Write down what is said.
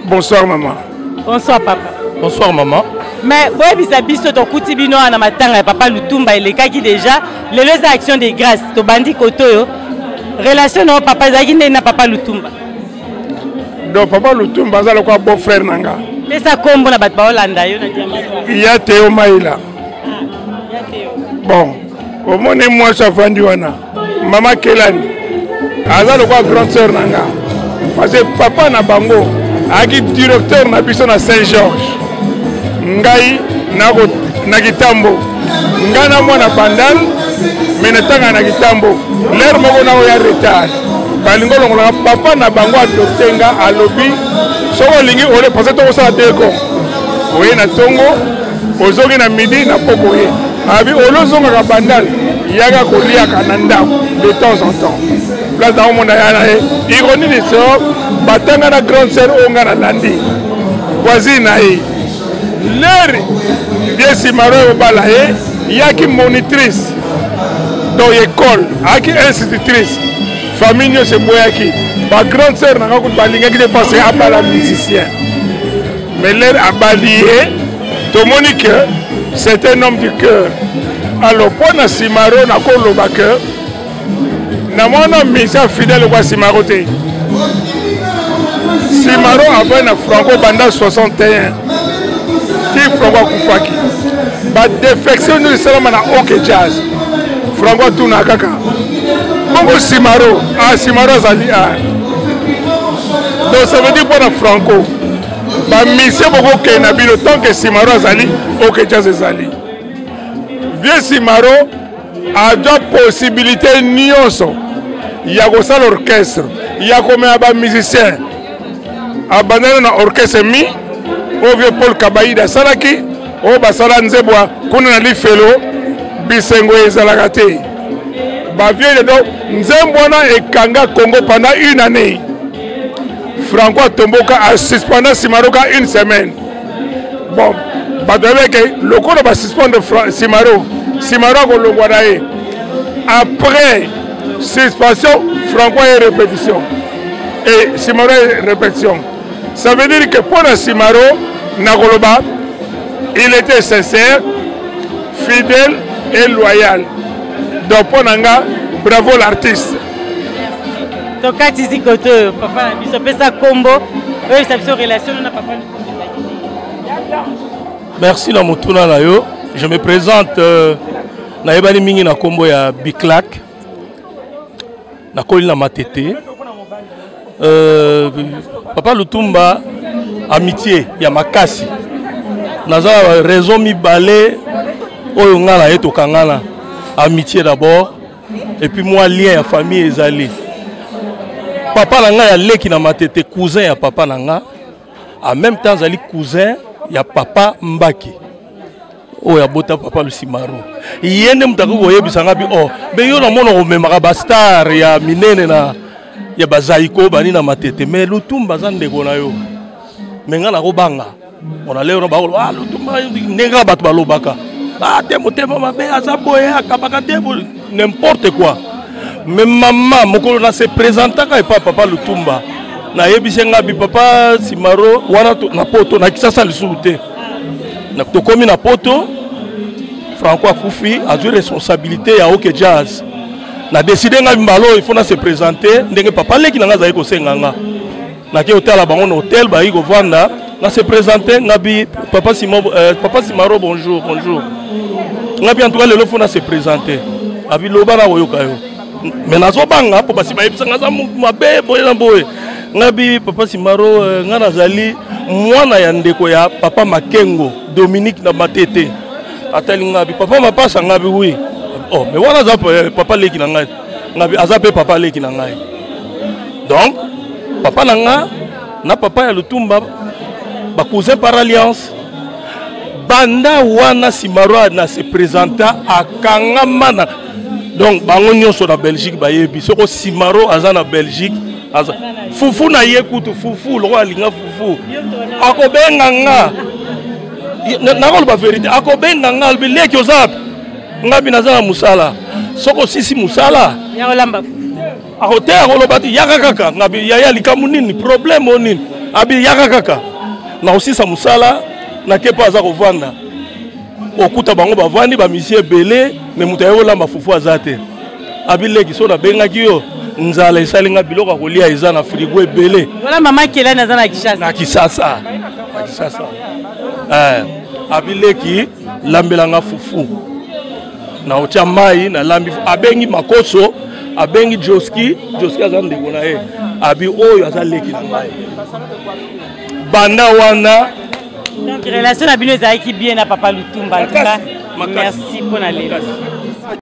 Bonsoir maman. Bonsoir papa. Bonsoir maman. Mais boy bisabiso to kuti bino na matanga papa Lutumba il est kaki déjà les actions de grâce to bandi kotoyo relation no papa zaki na papa Lutumba. Donc papa Lutumba za le quoi beau frère nanga. Et ça kombo na bat ba Holanda yo na diamant. Il y a Théo Maïla. Bon, au moins moi ça vendu wana. Maman Kelani. Aza le quoi grande sœur nanga. Parce que papa na bango aki directeur na biso na Saint-Georges. Ngai na Kitambo. Ngana mwana bandal menetanga na Kitambo. L'air moko na ya retard. Balingo longola papa na bango adoptenga alobi soko lingi ole parce que to sala teko. Oye na tongo ozoki na midi na poko ye. Abi olozonga ka bandal yaga kolia kananda de temps en temps. Place dans mon ayana ironie de ça batanga na grande sœur onga na landi. Voisine ai l'air bien si maro bala yaki monitrice dans l'école aki institutrice famille se boyaki ba grande sœur na ko balinga ki passer à bala musicien mais l'air a balié to monique c'est un homme du cœur alors pour na simaro na ko loba que na mona misa fidèle kwa simaro te simaro avant na franco banda 61 Franco Koufaki. Ba défection nous sommes na OK Jazz. Franco tuna kaka. Bongo Simaro, Simaro zali donc ça veut dire pour Franco. Ba mission boko ke na bino tant que Simaro zali OK Jazz zali. Vieux Simaro a deux possibilités nyonso. Il y a ça l'orchestre, il y a comme un musicien. Abandonné na orchestre mi au vieux Paul Kabaïda Salaki, au Basala Nzeboa, qu'on a dit Felo, Bisengo et Zalagate. Bavier de Nzembona et Kanga Congo pendant une année. Franco Tomboka a suspendu Simaroka une semaine. Bon, le coup de suspendre Simaro, Simaro le Guadaï. Après suspension, Franco est répétition. Et Simaro est répétition. Ça veut dire que pour Simaro, Nagoloba, il était sincère, fidèle et loyal. Donc pour Nanga, bravo l'artiste. Donc quand tu dis que papa, il s'appelle ça combo, eux ils savent relation, on n'a pas Merci la motuna na yo. Je me présente na ebani mingi na combo ya Biklak. Na koli na matete. Papa Lutumba amitié ya makasi naza raison mibale oyo ngala eto kangana amitié d'abord et puis moi lien ya famille ezali papa nanga ya leki na matete cousin ya papa nanga en même temps zali cousin ya papa Mbaki oyo ya bota papa Lusimaro yende mutako boyebisa ngabi oh be yo na mono ko memaka ba star ya minene na ya bazaiko bani na matete mais Lutumba zandeko na yo menga na kobanga on allait on ba Lutumba nenga batu balobaka te motema mabe azaboye akabaka te n'importe quoi mais maman mokolo na se présenta ka papa Lutumba na yebisenga bi papa Simaro wana na poto na kisasa lisute na tokomi na poto Franco akufi a eu responsabilité ya OK Jazz. Na décidé nga mbalo il faut na se présenter ndenge papa leki na ngaza ko senganga na ke hotel la bango hôtel ba iko vanda na se présenter ngabi papa Simaro bonjour ngabi en tout cas le faut na se présenter abi loba na oyoka yo mais nazo banga po basi ba yebisa ngaza mabe boye na boye ngabi papa Simaro ngana zali mwana ya ndeko ya papa Makengo Dominique na matete atali ngabi papa mapasa ngabi oui. Oh, mais voilà papa leki na ngai. Ngabi azape papa leki na ngai. Donc, papa nanga na papa ya Lutumba ba cousin par alliance. Banda wana Simaro na se présenta à Kangamana. Donc, bango nyonso na Belgique ba yebi. Soko Simaro aza na Belgique, aza fufu na yekutu fufu lo alinga fufu. Akobenga nga. Na ko ba vérité. Akobenga nga leki ozap. Ngabi nazana musala soko sisi musala ya olamba a hotel olobati yaka kaka ngabi ya likamu nini problème onini abi yaka kaka na aussi sa musala na kepa aza kovanda okuta bango bavandi ba misie belé mais muta yolamba fufu azate abi leki so na bengaki yo nzala esalinga biloko kolia eza na frigo ebele voilà maman Kelani aza na Kishasa na Kishasa abi leki lambelanga fufu na otia mai na lambi abengi makoso abengi Joski aza ndeko na ye abi oyo aza leki na mai banda wana donc relation na bino ezalaki bien na papa Lutumba en tout cas merci pour na lelo